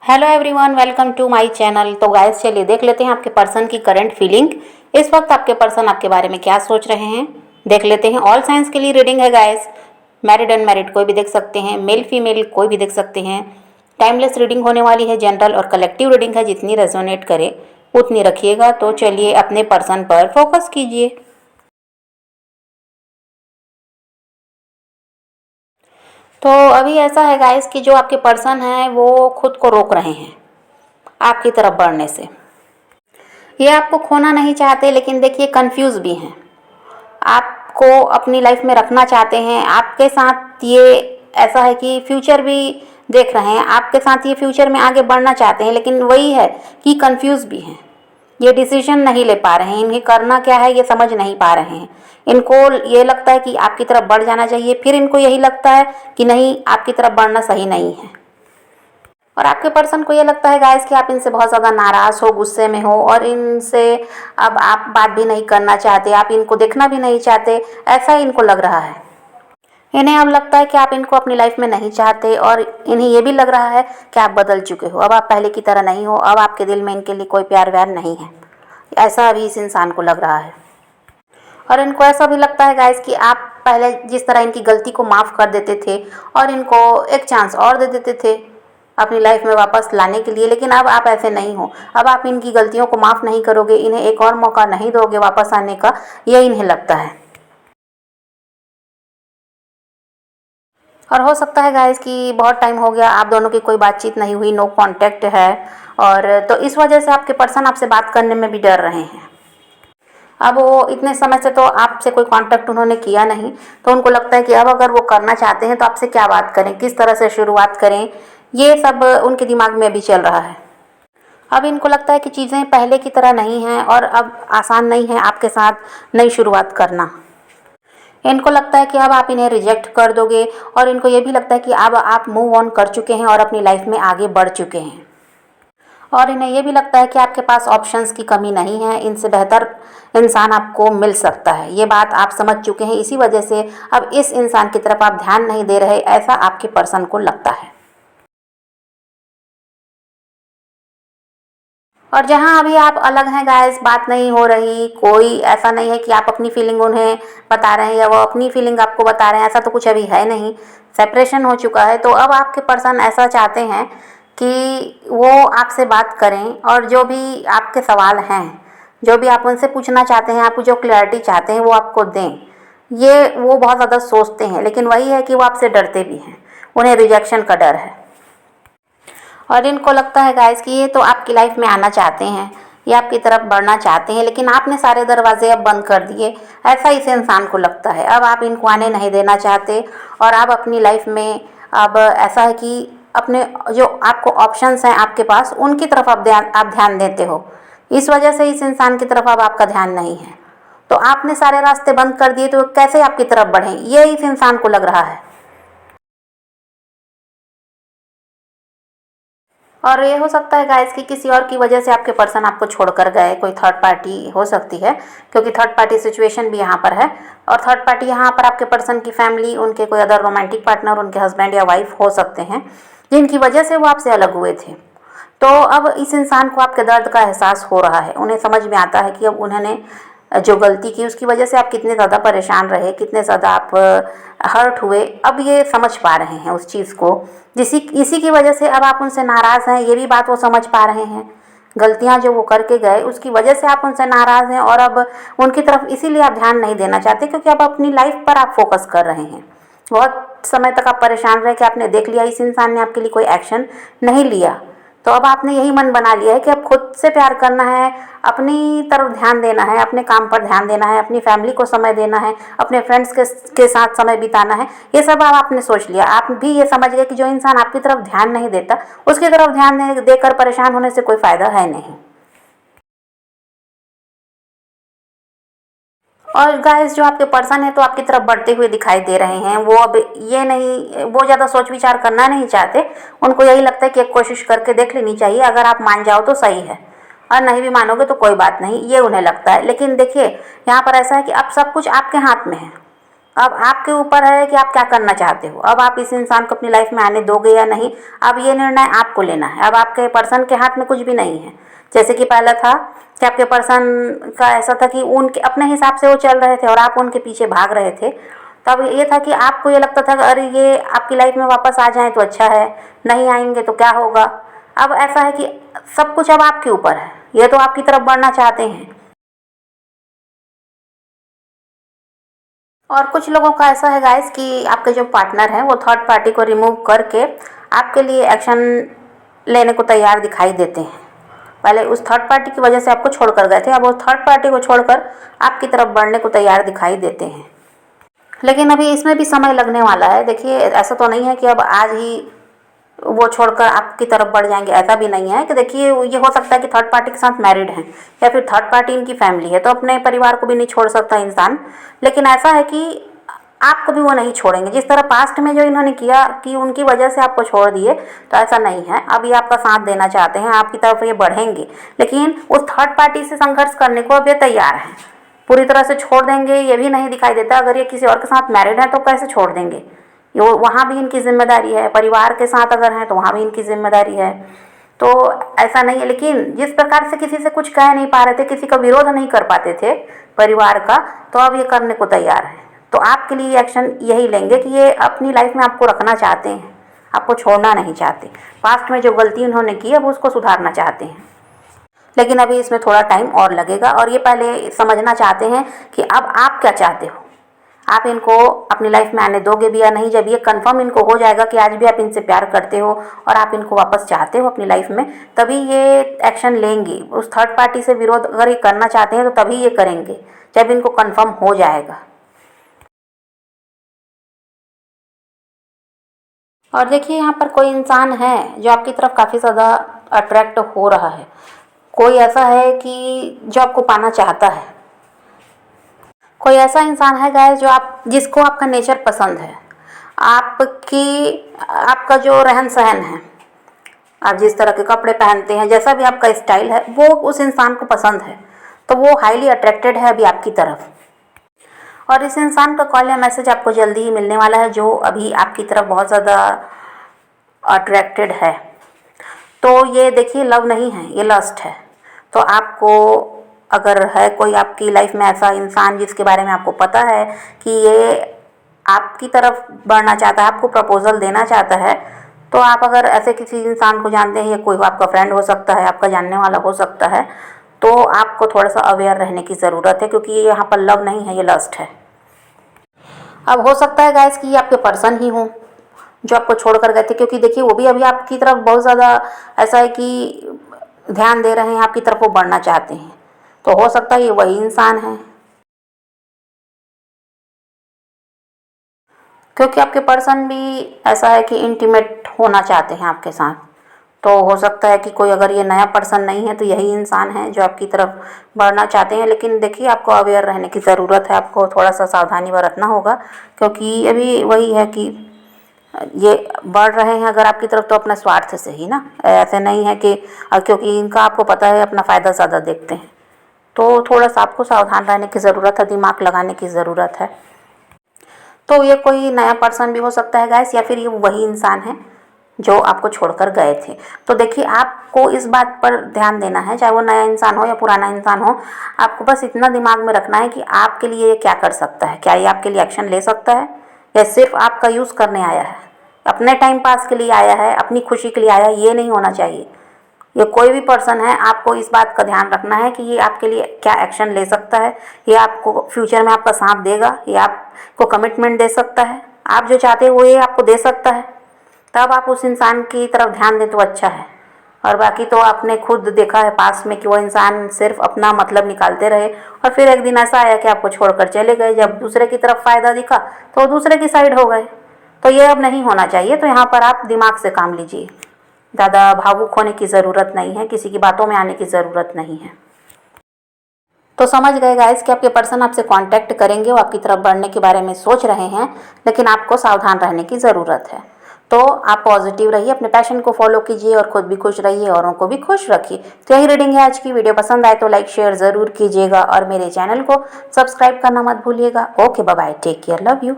Hello everyone, welcome to my channel. तो guys चलिए देख लेते हैं आपके पर्सन की करंट फीलिंग। इस वक्त आपके पर्सन आपके बारे में क्या सोच रहे हैं, देख लेते हैं। ऑल साइंस के लिए रीडिंग है गाइस। मैरिड अनमैरिड कोई भी देख सकते हैं, मेल फीमेल कोई भी देख सकते हैं। टाइमलेस रीडिंग होने वाली है, जनरल और कलेक्टिव रीडिंग है, जितनी रेजोनेट करे उतनी रखिएगा। तो चलिए अपने पर्सन पर फोकस कीजिए। तो अभी ऐसा है गाइस कि जो आपके पर्सन हैं वो खुद को रोक रहे हैं आपकी तरफ बढ़ने से। ये आपको खोना नहीं चाहते, लेकिन देखिए कंफ्यूज भी हैं। आपको अपनी लाइफ में रखना चाहते हैं, आपके साथ ये ऐसा है कि फ्यूचर भी देख रहे हैं, आपके साथ ये फ्यूचर में आगे बढ़ना चाहते हैं, लेकिन वही है कि कंफ्यूज भी हैं। ये डिसीजन नहीं ले पा रहे हैं, इन्हें करना क्या है ये समझ नहीं पा रहे हैं। इनको ये लगता है कि आपकी तरफ बढ़ जाना चाहिए, फिर इनको यही लगता है कि नहीं, आपकी तरफ बढ़ना सही नहीं है। और आपके पर्सन को ये लगता है गाइस कि आप इनसे बहुत ज़्यादा नाराज़ हो, गुस्से में हो, और इनसे अब आप बात भी नहीं करना चाहते, आप इनको देखना भी नहीं चाहते, ऐसा इनको लग रहा है। इन्हें अब लगता है कि आप इनको अपनी लाइफ में नहीं चाहते, और इन्हें ये भी लग रहा है कि आप बदल चुके हो, अब आप पहले की तरह नहीं हो, अब आपके दिल में इनके लिए कोई प्यार व्यार नहीं है। ऐसा अभी इस इंसान को लग रहा है। और इनको ऐसा भी लगता है गाइस कि आप पहले जिस तरह इनकी गलती को माफ़ कर देते थे और इनको एक चांस और दे देते थे अपनी लाइफ में वापस लाने के लिए, लेकिन अब आप ऐसे नहीं हो। अब आप इनकी गलतियों को माफ़ नहीं करोगे, इन्हें एक और मौका नहीं दोगे वापस आने का, ये इन्हें लगता है। और हो सकता है गाइस कि बहुत टाइम हो गया आप दोनों की कोई बातचीत नहीं हुई, नो कांटेक्ट है, और तो इस वजह से आपके पर्सन आपसे बात करने में भी डर रहे हैं। अब वो इतने समय से तो आपसे कोई कांटेक्ट उन्होंने किया नहीं, तो उनको लगता है कि अब अगर वो करना चाहते हैं तो आपसे क्या बात करें, किस तरह से शुरुआत करें, ये सब उनके दिमाग में भी चल रहा है। अब इनको लगता है कि चीज़ें पहले की तरह नहीं हैं, और अब आसान नहीं है आपके साथ नई शुरुआत करना। इनको लगता है कि अब आप इन्हें रिजेक्ट कर दोगे, और इनको ये भी लगता है कि अब आप मूव ऑन कर चुके हैं और अपनी लाइफ में आगे बढ़ चुके हैं। और इन्हें यह भी लगता है कि आपके पास ऑप्शंस की कमी नहीं है, इनसे बेहतर इंसान आपको मिल सकता है। ये बात आप समझ चुके हैं, इसी वजह से अब इस इंसान की तरफ आप ध्यान नहीं दे रहे, ऐसा आपके पर्सन को लगता है। और जहाँ अभी आप अलग हैं गाइस, बात नहीं हो रही, कोई ऐसा नहीं है कि आप अपनी फीलिंग उन्हें बता रहे हैं या वो अपनी फीलिंग आपको बता रहे हैं, ऐसा तो कुछ अभी है नहीं। सेपरेशन हो चुका है, तो अब आपके पर्सन ऐसा चाहते हैं कि वो आपसे बात करें, और जो भी आपके सवाल हैं, जो भी आप उनसे पूछना चाहते हैं, आप जो क्लैरिटी चाहते हैं वो आपको दें। ये वो बहुत ज़्यादा सोचते हैं, लेकिन वही है कि वो आपसे डरते भी हैं, उन्हें रिजेक्शन का डर है। और इनको लगता है गाइस कि ये तो आपकी लाइफ में आना चाहते हैं, ये आपकी तरफ बढ़ना चाहते हैं, लेकिन आपने सारे दरवाजे अब बंद कर दिए, ऐसा इस इंसान को लगता है। अब आप इनको आने नहीं देना चाहते, और आप अपनी लाइफ में अब ऐसा है कि अपने जो आपको ऑप्शंस हैं आपके पास, उनकी तरफ आप ध्यान देते हो। इस वजह से इस इंसान की तरफ अब आपका ध्यान नहीं है। तो आपने सारे रास्ते बंद कर दिए, तो कैसे आपकी तरफ बढ़ें, ये इस इंसान को लग रहा है। और ये हो सकता है गाइस कि किसी और की वजह से आपके पर्सन आपको छोड़कर गए, कोई थर्ड पार्टी हो सकती है, क्योंकि थर्ड पार्टी सिचुएशन भी यहाँ पर है। और थर्ड पार्टी यहाँ पर आपके पर्सन की फैमिली, उनके कोई अदर रोमांटिक पार्टनर, उनके हस्बैंड या वाइफ हो सकते हैं, जिनकी वजह से वो आपसे अलग हुए थे। तो अब इस इंसान को आपके दर्द का एहसास हो रहा है, उन्हें समझ में आता है कि अब उन्होंने जो गलती की उसकी वजह से आप कितने ज़्यादा परेशान रहे, कितने ज़्यादा आप हर्ट हुए, अब ये समझ पा रहे हैं उस चीज़ को। इसी की वजह से अब आप उनसे नाराज़ हैं, ये भी बात वो समझ पा रहे हैं। गलतियां जो वो करके गए उसकी वजह से आप उनसे नाराज़ हैं, और अब उनकी तरफ इसीलिए आप ध्यान नहीं देना चाहते, क्योंकि अब अपनी लाइफ पर आप फोकस कर रहे हैं। बहुत समय तक आप परेशान रहे कि आपने देख लिया इस इंसान ने आपके लिए कोई एक्शन नहीं लिया, तो अब आपने यही मन बना लिया है कि अब खुद से प्यार करना है, अपनी तरफ ध्यान देना है, अपने काम पर ध्यान देना है, अपनी फैमिली को समय देना है, अपने फ्रेंड्स के साथ समय बिताना है। ये सब अब आपने सोच लिया, आप भी ये समझ गए कि जो इंसान आपकी तरफ ध्यान नहीं देता, उसकी तरफ ध्यान देकर परेशान होने से कोई फ़ायदा है नहीं। और गाइस जो आपके पर्सन है तो आपकी तरफ बढ़ते हुए दिखाई दे रहे हैं। वो अब ये नहीं, वो ज़्यादा सोच विचार करना नहीं चाहते, उनको यही लगता है कि एक कोशिश करके देख लेनी चाहिए, अगर आप मान जाओ तो सही है, और नहीं भी मानोगे तो कोई बात नहीं, ये उन्हें लगता है। लेकिन देखिए यहाँ पर ऐसा है कि अब सब कुछ आपके हाथ में है, अब आपके ऊपर है कि आप क्या करना चाहते हो। अब आप इस इंसान को अपनी लाइफ में आने दोगे या नहीं, अब ये निर्णय आपको लेना है। अब आपके पर्सन के हाथ में कुछ भी नहीं है। जैसे कि पहला था कि आपके पर्सन का ऐसा था कि उनके अपने हिसाब से वो चल रहे थे और आप उनके पीछे भाग रहे थे। तब ये था कि आपको ये लगता था कि अरे ये आपकी लाइफ में वापस आ जाएं तो अच्छा है, नहीं आएंगे तो क्या होगा। अब ऐसा है कि सब कुछ अब आपके ऊपर है, ये तो आपकी तरफ बढ़ना चाहते हैं। और कुछ लोगों का ऐसा है गाइस कि आपके जो पार्टनर हैं वो थर्ड पार्टी को रिमूव करके आपके लिए एक्शन लेने को तैयार दिखाई देते हैं। पहले उस थर्ड पार्टी की वजह से आपको छोड़कर गए थे, अब वो थर्ड पार्टी को छोड़कर आपकी तरफ बढ़ने को तैयार दिखाई देते हैं। लेकिन अभी इसमें भी समय लगने वाला है। देखिए ऐसा तो नहीं है कि अब आज ही वो छोड़कर आपकी तरफ बढ़ जाएंगे, ऐसा भी नहीं है। कि देखिए ये हो सकता है कि थर्ड पार्टी के साथ मैरिड हैं या फिर थर्ड पार्टी इनकी फैमिली है, तो अपने परिवार को भी नहीं छोड़ सकता इंसान। लेकिन ऐसा है कि आपको भी वो नहीं छोड़ेंगे। जिस तरह पास्ट में जो इन्होंने किया कि उनकी वजह से आपको छोड़ दिए, तो ऐसा नहीं है। अब ये आपका साथ देना चाहते हैं, आपकी तरफ ये बढ़ेंगे, लेकिन उस थर्ड पार्टी से संघर्ष करने को अब ये तैयार हैं। पूरी तरह से छोड़ देंगे ये भी नहीं दिखाई देता। अगर ये किसी और के साथ मैरिड है तो कैसे छोड़ देंगे, ये वहाँ भी इनकी जिम्मेदारी है। परिवार के साथ अगर हैं तो वहाँ भी इनकी जिम्मेदारी है। तो ऐसा नहीं है। लेकिन जिस प्रकार से किसी से कुछ कह नहीं पा रहे थे, किसी का विरोध नहीं कर पाते थे परिवार का, तो अब ये करने को तैयार है। तो आपके लिए एक्शन यही लेंगे कि ये अपनी लाइफ में आपको रखना चाहते हैं, आपको छोड़ना नहीं चाहते। पास्ट में जो गलती उन्होंने की अब उसको सुधारना चाहते हैं, लेकिन अभी इसमें थोड़ा टाइम और लगेगा। और ये पहले समझना चाहते हैं कि अब आप क्या चाहते हो, आप इनको अपनी लाइफ में आने दोगे भी या नहीं। जब ये कंफर्म इनको हो जाएगा कि आज भी आप इनसे प्यार करते हो और आप इनको वापस चाहते हो अपनी लाइफ में, तभी ये एक्शन लेंगे। उस थर्ड पार्टी से विरोध अगर ये करना चाहते हैं तो तभी ये करेंगे, जब इनको कंफर्म हो जाएगा। और देखिए यहाँ पर कोई इंसान है जो आपकी तरफ काफ़ी ज़्यादा अट्रैक्ट हो रहा है। कोई ऐसा है कि जो आपको पाना चाहता है। कोई ऐसा इंसान है गाइस जो आप जिसको आपका नेचर पसंद है, आपका जो रहन सहन है, आप जिस तरह के कपड़े पहनते हैं, जैसा भी आपका स्टाइल है, वो उस इंसान को पसंद है। तो वो हाईली अट्रैक्टेड है अभी आपकी तरफ। और इस इंसान का कॉल या मैसेज आपको जल्दी ही मिलने वाला है, जो अभी आपकी तरफ बहुत ज़्यादा अट्रैक्टेड है। तो ये देखिए लव नहीं है, ये लस्ट है। तो आपको अगर है कोई आपकी लाइफ में ऐसा इंसान जिसके बारे में आपको पता है कि ये आपकी तरफ बढ़ना चाहता है, आपको प्रपोजल देना चाहता है, तो आप अगर ऐसे किसी इंसान को जानते हैं, ये कोई आपका फ्रेंड हो सकता है, आपका जानने वाला हो सकता है, तो आपको थोड़ा सा अवेयर रहने की ज़रूरत है, क्योंकि ये यहाँ पर लव नहीं है, ये लस्ट है। अब हो सकता है गाइस कि ये आपके पर्सन ही हों जो आपको छोड़कर गए थे, क्योंकि देखिए वो भी अभी आपकी तरफ बहुत ज़्यादा ऐसा है कि ध्यान दे रहे हैं, आपकी तरफ वो बढ़ना चाहते हैं। तो हो सकता है ये वही इंसान है, क्योंकि आपके पर्सन भी ऐसा है कि इंटीमेट होना चाहते हैं आपके साथ। तो हो सकता है कि कोई अगर ये नया पर्सन नहीं है तो यही इंसान है जो आपकी तरफ बढ़ना चाहते हैं। लेकिन देखिए आपको अवेयर रहने की ज़रूरत है, आपको थोड़ा सा सावधानी बरतना होगा, क्योंकि अभी वही है कि ये बढ़ रहे हैं अगर आपकी तरफ तो अपना स्वार्थ से ही ना, ऐसे नहीं है कि क्योंकि इनका आपको पता है अपना फ़ायदा ज़्यादा देखते हैं। तो थोड़ा सा आपको सावधान रहने की ज़रूरत है, दिमाग लगाने की ज़रूरत है। तो ये कोई नया पर्सन भी हो सकता है गाइस, या फिर ये वही इंसान है जो आपको छोड़कर गए थे। तो देखिए आपको इस बात पर ध्यान देना है, चाहे वो नया इंसान हो या पुराना इंसान हो, आपको बस इतना दिमाग में रखना है कि आपके लिए ये क्या कर सकता है। क्या ये आपके लिए एक्शन ले सकता है, या सिर्फ आपका यूज़ करने आया है, अपने टाइम पास के लिए आया है, अपनी खुशी के लिए आया है। ये नहीं होना चाहिए। ये कोई भी पर्सन है, आपको इस बात का ध्यान रखना है कि ये आपके लिए क्या एक्शन ले सकता है, ये आपको फ्यूचर में आपका साथ देगा, ये आपको कमिटमेंट दे सकता है, आप जो चाहते हो वो ये आपको दे सकता है। तब आप उस इंसान की तरफ ध्यान दें तो अच्छा है। और बाकी तो आपने खुद देखा है पास में कि वो इंसान सिर्फ अपना मतलब निकालते रहे, और फिर एक दिन ऐसा आया कि आपको छोड़कर चले गए। जब दूसरे की तरफ फ़ायदा दिखा तो वो दूसरे की साइड हो गए। तो ये अब नहीं होना चाहिए। तो यहाँ पर आप दिमाग से काम लीजिए, ज़्यादा भावुक होने की ज़रूरत नहीं है, किसी की बातों में आने की ज़रूरत नहीं है। तो समझ गए गाइस कि आपके पर्सन आपसे कांटेक्ट करेंगे, वो आपकी तरफ बढ़ने के बारे में सोच रहे हैं, लेकिन आपको सावधान रहने की ज़रूरत है। तो तो आप पॉजिटिव रहिए, अपने पैशन को फॉलो कीजिए और खुद भी खुश रहिए, औरों को भी खुश रखिए। तो यही रीडिंग है आज की। वीडियो पसंद आए तो लाइक शेयर ज़रूर कीजिएगा और मेरे चैनल को सब्सक्राइब करना मत भूलिएगा। Okay, bye bye, take care, love you.